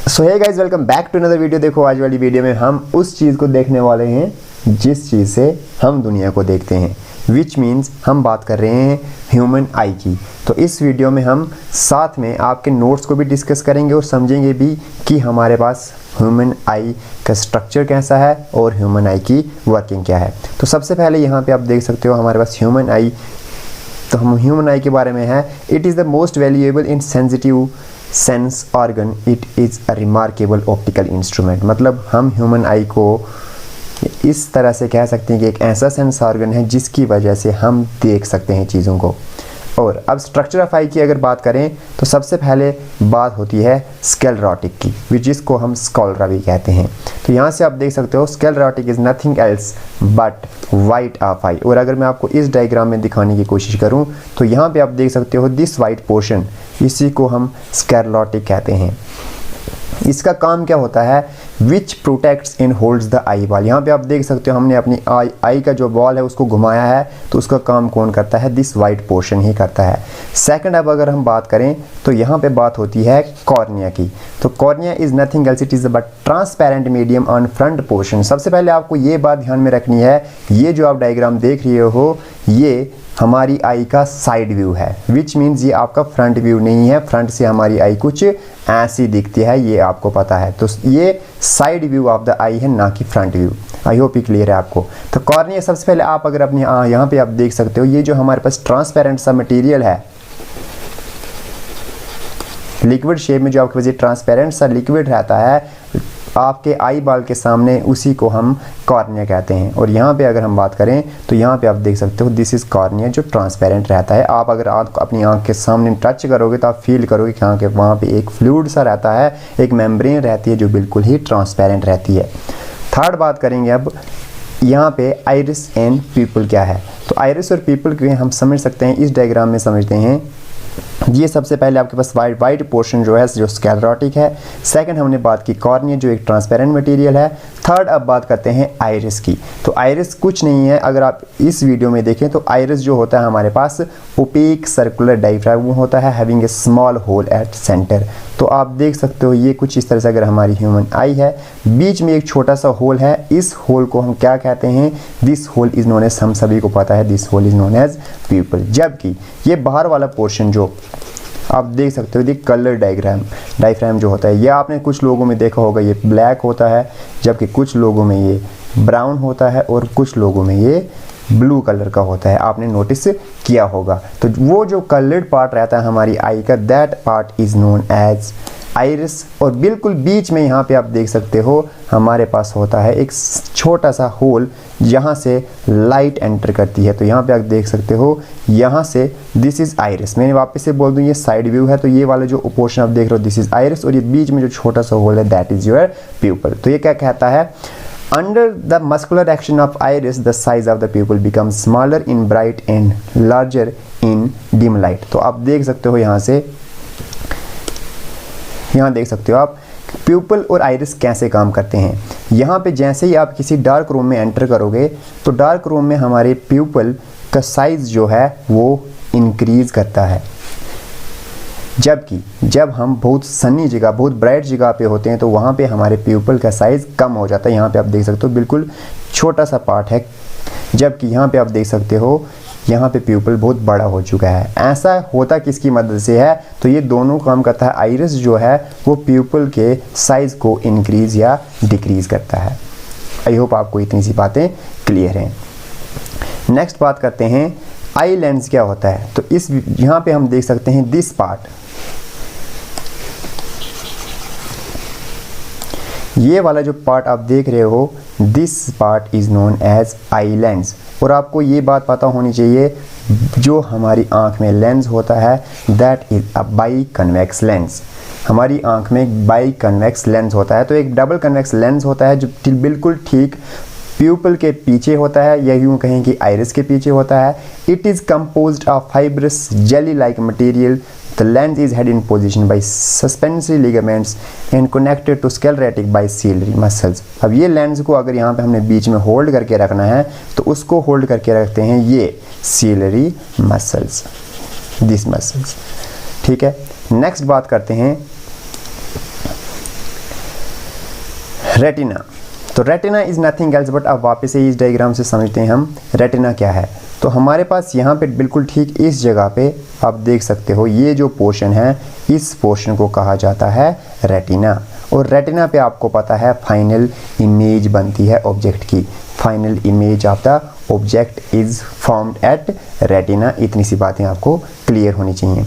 So hey guys, welcome back to another video. देखो आज वाली वीडियो में हम उस चीज़ को देखने वाले हैं जिस चीज़ से हम दुनिया को देखते हैं, विच मीन्स हम बात कर रहे हैं ह्यूमन आई की। तो इस वीडियो में हम साथ में आपके नोट्स को भी डिस्कस करेंगे और समझेंगे भी कि हमारे पास ह्यूमन आई का स्ट्रक्चर कैसा है और ह्यूमन आई की वर्किंग क्या है। तो सबसे पहले यहाँ पे आप देख सकते हो हमारे पास ह्यूमन आई। तो हम ह्यूमन आई के बारे में है, it is the most valuable in sensitive sense organ, it is a remarkable optical instrument. मतलब हम ह्यूमन आई को इस तरह से कह सकते हैं कि एक ऐसा सेंस ऑर्गन है जिसकी वजह से हम देख सकते हैं चीज़ों को। और अब स्ट्रक्चर ऑफ आई की अगर बात करें तो सबसे पहले बात होती है स्क्लेरोटिक की, जिसको हम स्क्लेरा भी कहते हैं। तो यहाँ से आप देख सकते हो sclerotic is nothing else but white of eye. और अगर मैं आपको इस डायग्राम में दिखाने की कोशिश करूँ तो यहाँ पे आप देख सकते हो दिस वाइट पोर्शन, इसी को हम स्क्लेरोटिक कहते हैं। इसका काम क्या होता है, which protects and holds the eyeball. यहाँ पे आप देख सकते हो हमने अपनी आई का जो बॉल है उसको घुमाया है, तो उसका काम कौन करता है, दिस वाइट पोर्शन ही करता है। सेकंड, अब अगर हम बात करें तो यहाँ पे बात होती है कॉर्निया की। तो cornea is nothing else, it is but transparent medium on front portion. सबसे पहले आपको ये बात ध्यान में रखनी है, ये जो आप डायग्राम देख रहे हो ये हमारी आई का साइड व्यू है, विच मीन्स ये आपका फ्रंट व्यू नहीं है। फ्रंट से हमारी आई कुछ ऐसी दिखती है, ये आपको पता है। तो ये साइड व्यू ऑफ द आई है, ना कि फ्रंट व्यू। आई होप ये क्लियर है आपको। तो कॉर्निया सबसे पहले आप अगर अपनी यहाँ पे आप देख सकते हो, ये जो हमारे पास ट्रांसपेरेंट सा मटेरियल है, लिक्विड शेप में जो आपके पास ये ट्रांसपेरेंट सा लिक्विड रहता है आपके आई बॉल के सामने, उसी को हम कॉर्निया कहते हैं। और यहाँ पे अगर हम बात करें तो यहाँ पे आप देख सकते हो दिस इज़ कॉर्निया, जो ट्रांसपेरेंट रहता है। आप अगर अपनी आँख के सामने टच करोगे तो आप फील करोगे कि हाँ, वहाँ पे एक फ्लूइड सा रहता है, एक मेम्ब्रेन रहती है जो बिल्कुल ही ट्रांसपेरेंट रहती है। थर्ड बात करेंगे अब यहाँ पे आइरिस एंड पीपल क्या है। तो आइरिस और पीपल के हम समझ सकते हैं, इस डायग्राम में समझते हैं। ये सबसे पहले आपके पास वाइट पोर्शन जो है जो स्क्लेरोटिक है। सेकंड हमने बात की कॉर्निया जो एक ट्रांसपेरेंट मटेरियल है। थर्ड अब बात करते हैं आइरिस की। तो आइरिस कुछ नहीं है, अगर आप इस वीडियो में देखें तो आइरिस जो होता है हमारे पास ओपेक सर्कुलर डायफ्राम होता है, having a small hole at centre. तो आप देख सकते हो ये कुछ इस तरह से अगर हमारी ह्यूमन आई है, बीच में एक छोटा सा होल है, इस होल को हम क्या कहते हैं, this hole is known as, हम सभी को पता है this hole is known as pupil. जबकि ये बाहर वाला पोर्शन जो आप देख सकते हो ये कलर डायफ्राम जो होता है, ये आपने कुछ लोगों में देखा होगा ये ब्लैक होता है, जबकि कुछ लोगों में ये ब्राउन होता है और कुछ लोगों में ये ब्लू कलर का होता है, आपने नोटिस किया होगा। तो वो जो कलर्ड पार्ट रहता है हमारी आई का, that part is known as iris. और बिल्कुल बीच में यहाँ पे आप देख सकते हो हमारे पास होता है एक छोटा सा होल, जहाँ से लाइट एंटर करती है। तो यहाँ पे आप देख सकते हो, यहाँ से दिस इज आइरिस। मैंने वापस से बोल दूँ ये साइड व्यू है, तो ये वाला जो पोर्शन आप देख रहे हो दिस इज आइरिस, और ये बीच में जो छोटा सा होल है दैट इज योर प्यूपल। तो ये क्या कहता है, under the muscular action of iris the size of the pupil becomes smaller in bright and larger in dim light। तो आप देख सकते हो यहाँ देख सकते हो आप प्यूपल और आइरिस कैसे काम करते हैं। यहाँ पे जैसे ही आप किसी डार्क रूम में एंटर करोगे तो डार्क रूम में हमारे प्यूपल का साइज जो है वो इंक्रीज करता है, जबकि जब हम बहुत सनी जगह, बहुत ब्राइट जगह पे होते हैं तो वहाँ पे हमारे प्यूपल का साइज़ कम हो जाता है। यहाँ पे आप देख सकते हो बिल्कुल छोटा सा पार्ट है, जबकि यहाँ पे आप देख सकते हो यहाँ पे प्यूपल बहुत बड़ा हो चुका है। ऐसा होता किसकी मदद से है, तो ये दोनों काम करता है। आइरिस जो है वो प्यूपल के साइज़ को इंक्रीज या डिक्रीज करता है। आई होप आपको इतनी सी बातें क्लियर हैं। नेक्स्ट बात करते हैं आई लेंस क्या होता है। तो इस यहाँ पे हम देख सकते हैं दिस पार्ट, ये वाला जो पार्ट आप देख रहे हो this part is known as eye lens. और आपको ये बात पता होनी चाहिए, जो हमारी आंख में लेंस होता है that is a by convex lens. हमारी आंख में एक बाई कन्वेक्स लेंस होता है, तो एक डबल कन्वेक्स लेंस होता है जो बिल्कुल ठीक प्यूपल के पीछे होता है, या यूँ कहें कि आइरिस के पीछे होता है। It is composed of fibrous jelly like material. The lens is held in position by suspensory ligaments and connected to sclerotic by ciliary muscles। अब ये लेंस को अगर यहाँ पे हमने बीच में होल्ड करके रखना है तो उसको होल्ड करके रखते हैं ये ciliary muscles, दिस मसल्स। ठीक है, नेक्स्ट बात करते हैं रेटिना। तो retina is nothing else but, अब वापस से इस डायग्राम से समझते हैं हम रेटिना क्या है। तो हमारे पास यहाँ पे बिल्कुल ठीक इस जगह पे आप देख सकते हो, ये जो पोर्शन है इस पोर्शन को कहा जाता है रेटिना। और रेटिना पे आपको पता है फाइनल इमेज बनती है ऑब्जेक्ट की, final image of the object is formed at retina. इतनी सी बातें आपको क्लियर होनी चाहिए।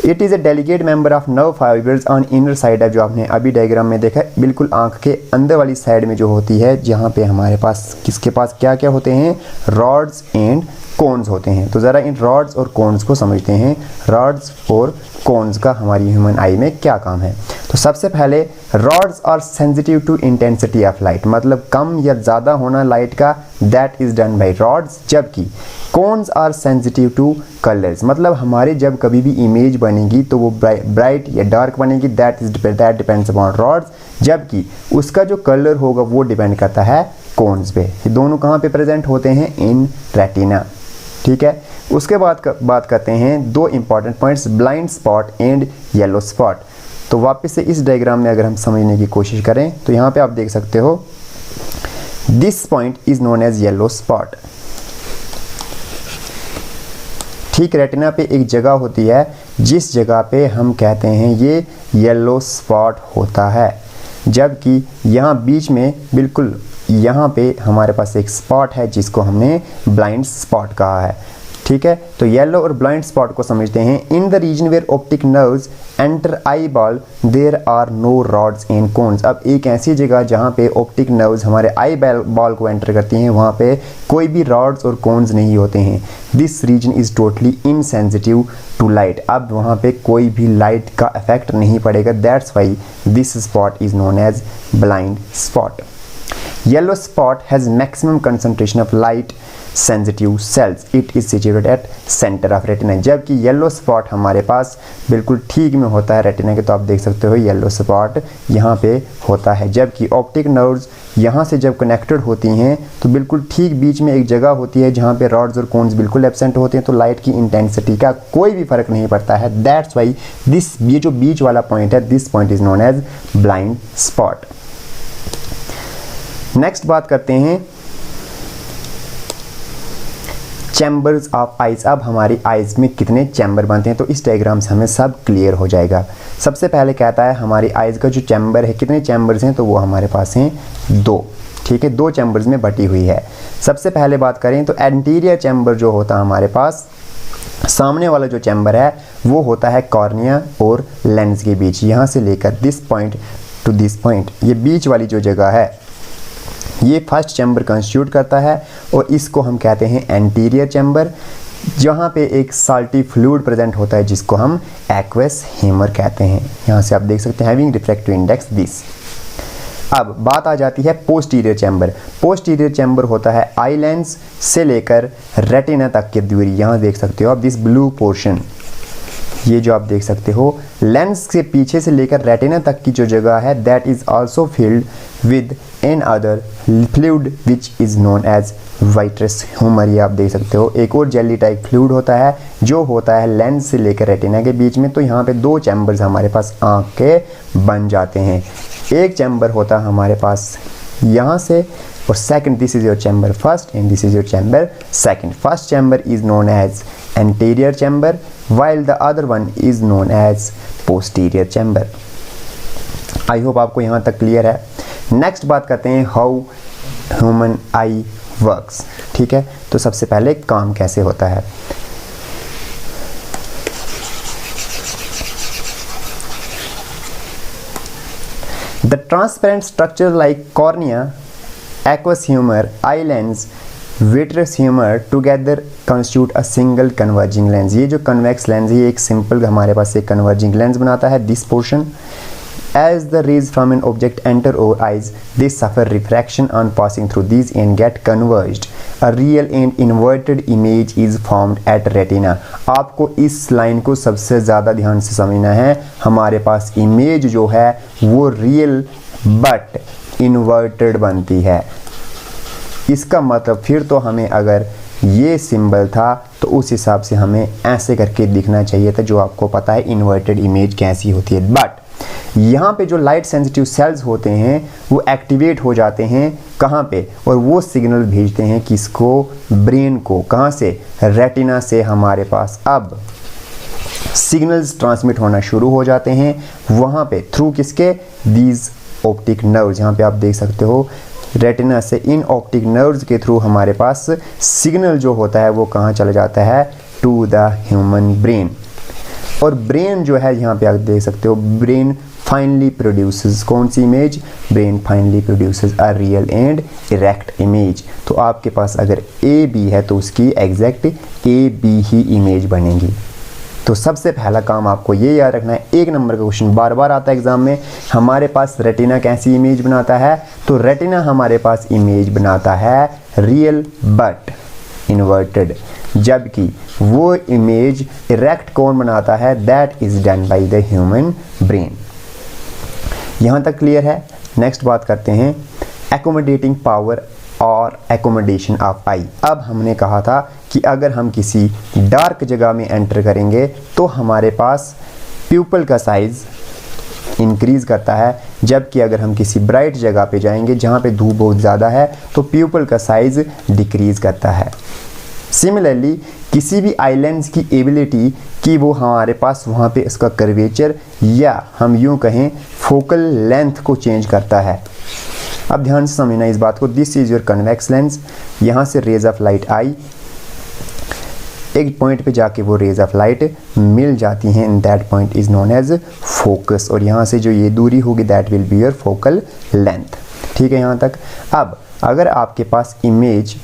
It is a delegate member of nerve fibres on inner side है, जो आपने अभी डायग्राम में देखा है, बिल्कुल आंख के अंदर वाली साइड में जो होती है, जहाँ पे हमारे पास किसके पास क्या क्या होते हैं, रॉड्स एंड कोन्स होते हैं। तो ज़रा इन रॉड्स और कोन्स को समझते हैं, रॉड्स और कोन्स का हमारी ह्यूमन आई में क्या काम है। तो सबसे पहले rods are sensitive to intensity of light, मतलब कम या ज़्यादा होना लाइट का, that is done by rods. जबकि cones are sensitive to colours, मतलब हमारे जब कभी भी इमेज बनेगी तो वो ब्राइट या डार्क बनेगी, दैट डिपेंड्स अपॉन रॉड्स। जबकि उसका जो कलर होगा वो डिपेंड करता है कोन्स पे। ये दोनों कहाँ पे प्रेजेंट होते हैं, इन रेटिना। ठीक है, उसके बाद बात करते हैं दो important points, blind spot and yellow spot. तो वापस से इस डायग्राम में अगर हम समझने की कोशिश करें तो यहाँ पे आप देख सकते हो, this point is known as yellow spot. ठीक रेटिना पे एक जगह होती है जिस जगह पे हम कहते हैं ये येलो स्पॉट होता है, जबकि यहाँ बीच में बिल्कुल यहाँ पे हमारे पास एक स्पॉट है जिसको हमने ब्लाइंड स्पॉट कहा है। ठीक है, तो येलो और ब्लाइंड स्पॉट को समझते हैं। In the region where optic nerves enter eyeball there are no rods and cones. अब एक ऐसी जगह जहाँ पे ऑप्टिक नर्व्स हमारे आई बॉल को एंटर करती हैं, वहाँ पे कोई भी रॉड्स और कोन्स नहीं होते हैं। This region is totally insensitive to light, अब वहाँ पे कोई भी लाइट का इफेक्ट नहीं पड़ेगा, that's why this spot is known as blind spot. Yellow spot has maximum concentration of light sensitive cells. It is situated at center of retina. जबकि yellow spot हमारे पास बिल्कुल ठीक में होता है रेटिना के, तो आप देख सकते हो येलो स्पॉट यहाँ पे होता है। जबकि ऑप्टिक नर्व्स यहाँ से जब कनेक्टेड होती हैं तो बिल्कुल ठीक बीच में एक जगह होती है जहाँ पे रॉड्स और कोन्स बिल्कुल एब्सेंट होते हैं, तो लाइट की इंटेंसिटी का कोई भी फर्क नहीं पड़ता है। दैट्स वाई दिस, ये जो बीच वाला पॉइंट है, this point is known as blind spot. Next बात करते हैं चैम्बर्स ऑफ आइज। अब हमारी आइज में कितने चैम्बर बनते हैं, तो इस डायग्राम से हमें सब क्लियर हो जाएगा। सबसे पहले कहता है हमारी आइज का जो चैम्बर है, कितने चैम्बर्स हैं, तो वो हमारे पास हैं 2। ठीक है, 2 चैम्बर्स में बटी हुई है। सबसे पहले बात करें तो एंटीरियर चैम्बर जो होता है हमारे पास, सामने वाला जो चैम्बर है वो होता है कॉर्निया और लेंस के बीच, यहाँ से लेकर this point two this point, ये बीच वाली जो जगह है ये फर्स्ट चैम्बर कंस्टिट्यूट करता है, और इसको हम कहते हैं एंटीरियर चैम्बर, जहाँ पे एक साल्टी फ्लूइड प्रेजेंट होता है जिसको हम एक्वस ह्यूमर कहते हैं। यहाँ से आप देख सकते हैं हैविंग रिफ्रैक्टिव इंडेक्स दिस। अब बात आ जाती है पोस्टीरियर चैम्बर। पोस्टीरियर चैम्बर होता है आई लेंस से लेकर रेटिना तक की दूरी, यहाँ देख सकते हो आप दिस ब्लू पोर्शन, ये जो आप देख सकते हो लेंस के पीछे से लेकर रेटिना तक की जो जगह है, that is also filled with another fluid which is known as vitreous humour. ये आप देख सकते हो एक और जेली टाइप फ्लूइड होता है जो होता है लेंस से लेकर रेटिना के बीच में। तो यहाँ पे 2 चैम्बर्स हमारे पास आँख के बन जाते हैं। एक चैम्बर होता है हमारे पास यहाँ से, और second, this is your chamber first and this is your chamber second. First chamber is known as anterior chamber while the other one is known as posterior chamber. I hope आपको यहाँ तक clear है। Next बात करते हैं how human I works. ठीक है, तो सबसे पहले काम कैसे होता है। The transparent structure like cornea, aqueous humor, eye lens, vitreous humour together constitute a single converging lens. ये जो कन्वेक्स लेंस है ये एक सिंपल हमारे पास एक कन्वर्जिंग लेंस बनाता है। This portion as the rays from an object enter our eyes, they suffer refraction on passing through these and get converged. A real and inverted image is formed at retina. आपको इस line को सबसे ज़्यादा ध्यान से समझना है। हमारे पास इमेज जो है वो रियल बट इन्वर्टेड बनती है। इसका मतलब फिर तो हमें अगर ये सिंबल था तो उस हिसाब से हमें ऐसे करके दिखना चाहिए था, जो आपको पता है इन्वर्टेड इमेज कैसी होती है। बट यहाँ पे जो लाइट सेंसिटिव सेल्स होते हैं वो एक्टिवेट हो जाते हैं कहाँ पे, और वो सिग्नल भेजते हैं किसको, ब्रेन को। कहाँ से, रेटिना से हमारे पास अब सिग्नल्स ट्रांसमिट होना शुरू हो जाते हैं वहाँ पे, थ्रू किसके, दीज ऑप्टिक नर्व्स। यहाँ पे आप देख सकते हो रेटिना से इन ऑप्टिक नर्व्स के थ्रू हमारे पास सिग्नल जो होता है वो कहाँ चला जाता है, टू द ह्यूमन ब्रेन। और ब्रेन जो है यहाँ पे आप देख सकते हो, ब्रेन फाइनली प्रोड्यूसेस कौन सी image, brain finally produces a real and erect image. तो आपके पास अगर ए बी है तो उसकी एग्जैक्ट ए बी ही इमेज बनेगी। तो सबसे पहला काम आपको ये याद रखना है, एक नंबर का क्वेश्चन बार बार आता है एग्जाम में, हमारे पास रेटिना कैसी इमेज बनाता है, तो रेटिना हमारे पास इमेज बनाता है रियल बट इन्वर्टेड, जबकि वो इमेज इरेक्ट कौन बनाता है, that is done by the human brain. यहाँ तक क्लियर है। नेक्स्ट बात करते हैं एकोमोडेटिंग पावर और एकोमोडेशन ऑफ आई। अब हमने कहा था कि अगर हम किसी डार्क जगह में एंटर करेंगे तो हमारे पास प्यूपल का साइज़ इंक्रीज करता है, जबकि अगर हम किसी ब्राइट जगह पे जाएंगे जहाँ पे धूप बहुत ज़्यादा है तो प्यूपल का साइज़ डिक्रीज़ करता है। सिमिलरली किसी भी आइलैंड्स की एबिलिटी कि वो हमारे पास वहाँ पे इसका कर्वेचर या हम यूँ कहें फोकल लेंथ को चेंज करता है। अब ध्यान से समझना इस बात को, this is your convex lens, यहाँ से रेज ऑफ लाइट आई, एक पॉइंट पे जाके वो रेज ऑफ लाइट मिल जाती हैं and that point is known as focus, और यहाँ से जो ये दूरी होगी that will be your focal length. ठीक है यहाँ तक। अब अगर आपके पास इमेज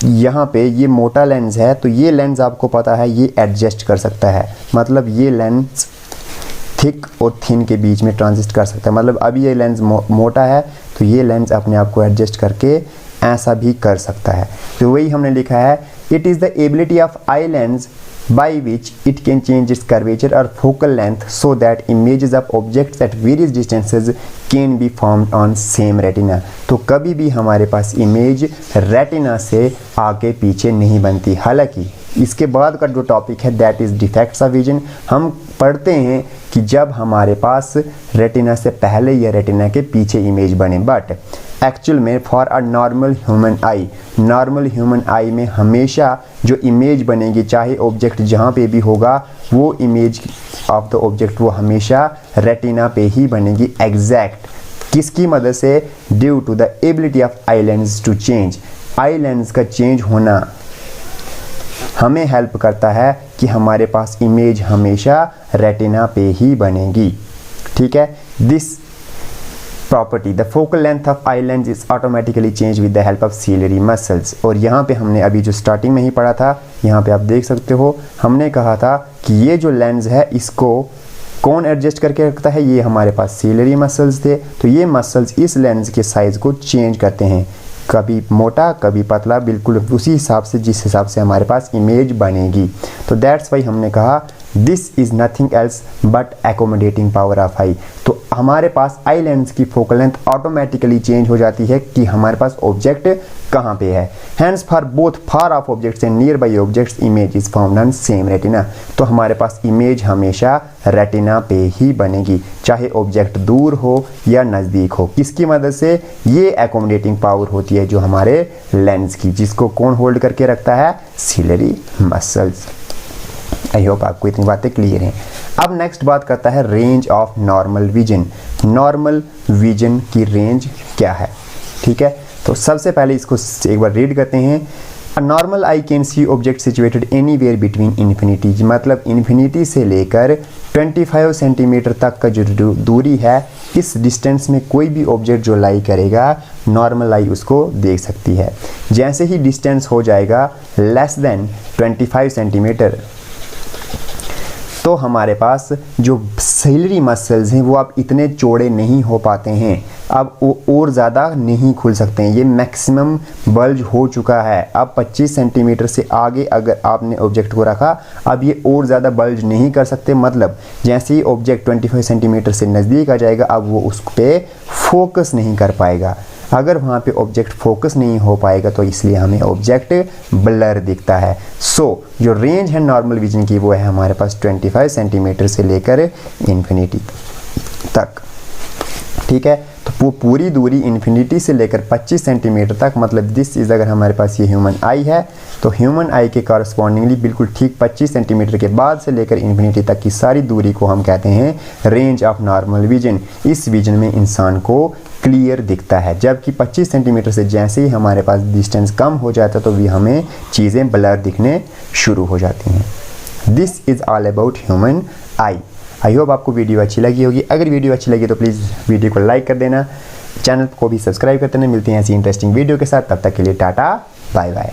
यहाँ पे ये मोटा लेंस है तो ये लेंस आपको पता है ये एडजस्ट कर सकता है, मतलब ये लेंस थिक और थिन के बीच में ट्रांजिस्ट कर सकता है। मतलब अभी ये लेंस मोटा है तो ये लेंस अपने आप को एडजस्ट करके ऐसा भी कर सकता है। तो वही हमने लिखा है, it is the ability of eye lens by which it can change its curvature or focal length so that images of objects at various distances can be formed on same retina। तो कभी भी हमारे पास image retina से आगे पीछे नहीं बनती। हालांकि इसके बाद का जो टॉपिक है that is defects of vision, हम पढ़ते हैं कि जब हमारे पास रेटिना से पहले या रेटिना के पीछे इमेज बने, बट एक्चुअल में for a normal human I, normal human आई में हमेशा जो इमेज बनेगी चाहे ऑब्जेक्ट जहाँ पे भी होगा वो इमेज ऑफ द ऑब्जेक्ट वो हमेशा रेटिना पे ही बनेगी एग्जैक्ट। किसकी मदद से, due to the ability of eye lens to change. Eye lens का चेंज होना हमें हेल्प करता है कि हमारे पास इमेज हमेशा रेटिना पे ही बनेगी। ठीक है। This property the focal length of eye lens is automatically change with the help of ciliary muscles. और यहाँ पे हमने अभी जो स्टार्टिंग में ही पढ़ा था, यहाँ पे आप देख सकते हो हमने कहा था कि ये जो लेंस है इसको कौन एडजस्ट करके रखता है, ये हमारे पास सीलियरी मसल्स थे। तो ये मसल्स इस लेंस के साइज़ को चेंज करते हैं, कभी मोटा कभी पतला, बिल्कुल उसी हिसाब से जिस हिसाब से हमारे पास इमेज बनेगी। तो दैट्स वाई हमने कहा this is nothing else but accommodating power of eye. तो हमारे पास आई लेंस की फोकल लेंथ ऑटोमेटिकली चेंज हो जाती है कि हमारे पास ऑब्जेक्ट कहाँ पे है। Hence for both far off objects and nearby objects image is found on same retina. तो हमारे पास इमेज हमेशा रेटिना पे ही बनेगी, चाहे ऑब्जेक्ट दूर हो या नज़दीक हो। किसकी मदद से, ये एकोमोडेटिंग पावर होती है जो हमारे लेंस की, जिसको कौन होल्ड करके रखता है, सीलियरी मसल्स। आई होप आपको इतनी बातें क्लियर हैं। अब नेक्स्ट बात करता है range of normal vision. Normal vision की रेंज क्या है। ठीक है, तो सबसे पहले इसको एक बार रीड करते हैं। A normal I can see object situated anywhere between infinity, मतलब इन्फिनिटी से लेकर 25 सेंटीमीटर तक का जो दूरी है, इस डिस्टेंस में कोई भी ऑब्जेक्ट जो लाई करेगा नॉर्मल आई उसको देख सकती है। जैसे ही डिस्टेंस हो जाएगा लेस देन 25 सेंटीमीटर तो हमारे पास जो सीलियरी मसल्स हैं वो अब इतने चौड़े नहीं हो पाते हैं, अब वो और ज़्यादा नहीं खुल सकते हैं। ये मैक्सिमम बल्ज हो चुका है। अब 25 सेंटीमीटर से आगे अगर आपने ऑब्जेक्ट को रखा, अब ये और ज़्यादा बल्ज नहीं कर सकते। मतलब जैसे ही ऑब्जेक्ट 25 सेंटीमीटर से नज़दीक आ जाएगा अब वो उस पर फोकस नहीं कर पाएगा। अगर वहाँ पे ऑब्जेक्ट फोकस नहीं हो पाएगा तो इसलिए हमें ऑब्जेक्ट ब्लर दिखता है। सो जो रेंज है नॉर्मल विजन की वो है हमारे पास 25 सेंटीमीटर से लेकर इन्फिनिटी तक, ठीक है। तो वो पूरी दूरी इन्फिनिटी से लेकर 25 सेंटीमीटर तक, मतलब दिस इज़, अगर हमारे पास ये ह्यूमन आई है तो ह्यूमन आई के कॉरस्पॉन्डिंगली बिल्कुल ठीक 25 सेंटीमीटर के बाद से लेकर इन्फिनिटी तक की सारी दूरी को हम कहते हैं रेंज ऑफ नॉर्मल विजन। इस विजन में इंसान को क्लियर दिखता है, जबकि 25 सेंटीमीटर से जैसे ही हमारे पास डिस्टेंस कम हो जाता है तो भी हमें चीज़ें ब्लर दिखने शुरू हो जाती हैं। This is all about human I. I hope आपको वीडियो अच्छी लगी होगी। अगर वीडियो अच्छी लगी तो प्लीज़ वीडियो को लाइक कर देना, चैनल को भी सब्सक्राइब कर देना। मिलते हैं ऐसी इंटरेस्टिंग वीडियो के साथ, तब तक के लिए टाटा बाय बाय।